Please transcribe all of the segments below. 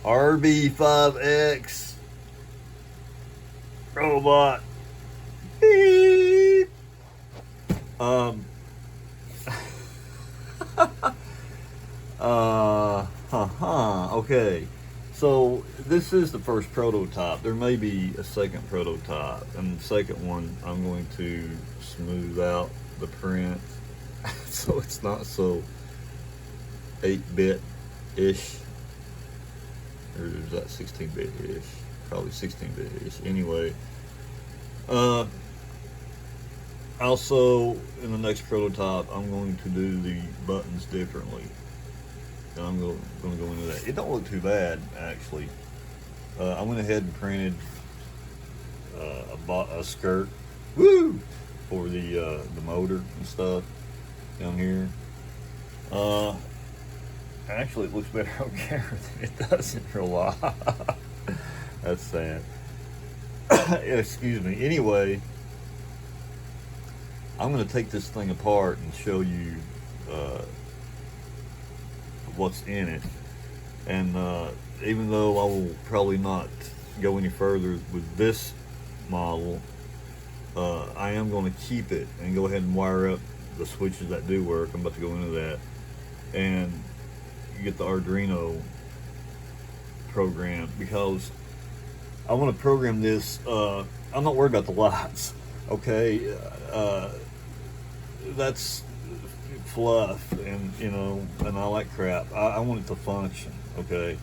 RB5X robot. Beep. Okay. So this is the first prototype. There may be a second prototype, and the second one I'm going to smooth out the print so it's not so 8-bit-ish, or is that 16-bit-ish? Probably 16-bit-ish. Anyway, also in the next prototype, I'm going to do the buttons differently. And I'm going to go into that. It don't look too bad, actually. I went ahead and printed a skirt, woo, for the motor and stuff down here. Actually, it looks better on camera than it does in real life. That's sad. Excuse me. Anyway, I'm going to take this thing apart and show you what's in it, and even though I will probably not go any further with this model, I am going to keep it and go ahead and wire up the switches that do work. I'm about to go into that and get the Arduino program, because I want to program this. I'm not worried about the lights, okay? That's fluff, and and all that crap. I want it to function, okay?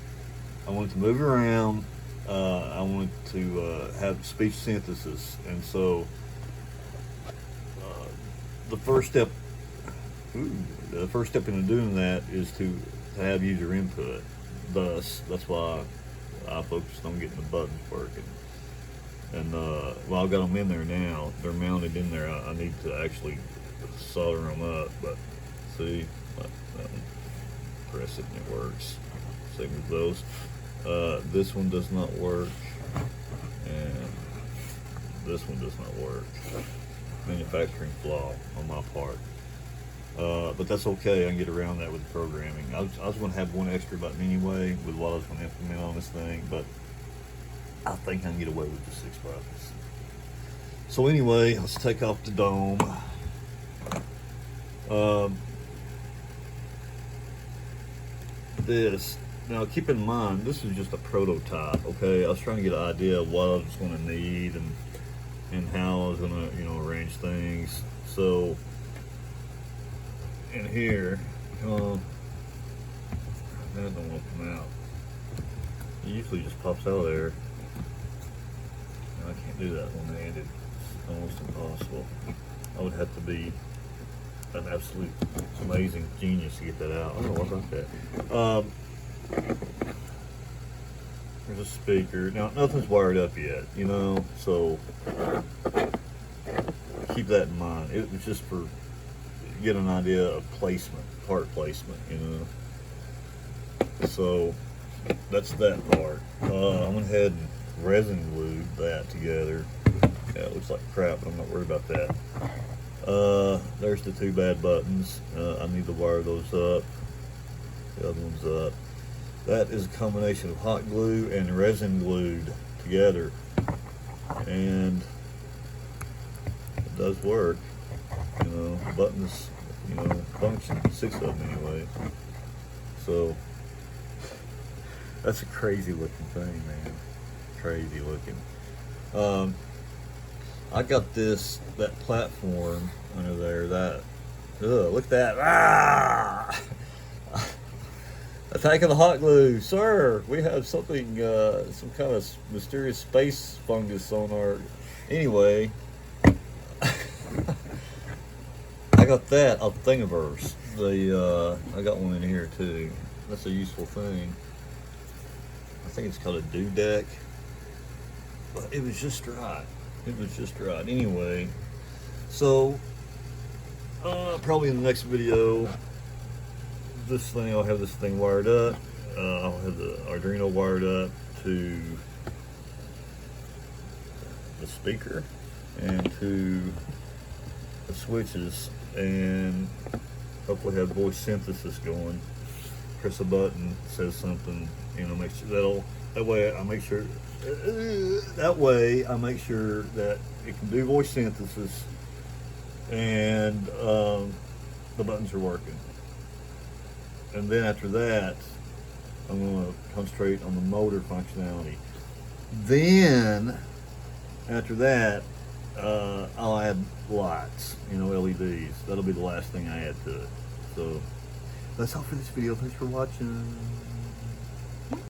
I want it to move around. I want it to have speech synthesis, and so the first step in doing that is to have user input. Thus, that's why I focused on getting the buttons working. And well, I've got them in there now. They're mounted in there. I need to actually solder them up, but see, that one, press it and it works. Same with those. This one does not work, and this one does not work. Manufacturing flaw on my part. But that's okay. I can get around that with the programming. I was going to have one extra button anyway with what I was going to implement on this thing, but I think I can get away with the 6 buttons. So anyway, let's take off the dome. This, now keep in mind, this is just a prototype, okay? I was trying to get an idea of what I was going to need and how I was going to, arrange things. So in here, that don't want to come out. It usually just pops out of there. And I can't do that one-handed. It's almost impossible. I would have to be an absolute amazing genius to get that out. I don't know what about that. There's a speaker. Now, nothing's wired up yet, so keep that in mind. It was just for get an idea of placement, part placement, So that's that part. I went ahead and resin glued that together. Yeah, it looks like crap, but I'm not worried about that. There's the 2 bad buttons. I need to wire those up. The other one's up. That is a combination of hot glue and resin glued together, and it does work. The buttons, function. 6 of them anyway. So that's a crazy looking thing, man. Crazy looking. I got that platform under there. Look at that. Ah! Attack of the hot glue, sir. We have something, some kind of mysterious space fungus on our. Anyway, I got that off Thingiverse. I got one in here too. That's a useful thing. I think it's called a deck. But it was just right. It was just right. Anyway, so probably in the next video, I'll have this thing wired up. I'll have the Arduino wired up to the speaker and to the switches, and hopefully have voice synthesis going. press a button, says something, you know, make sure that way I make sure that it can do voice synthesis, and the buttons are working. And then after that, I'm going to concentrate on the motor functionality. Then after that, I'll add lights, you know, LEDs. That'll be the last thing I add to it. So that's all for this video. Thanks for watching.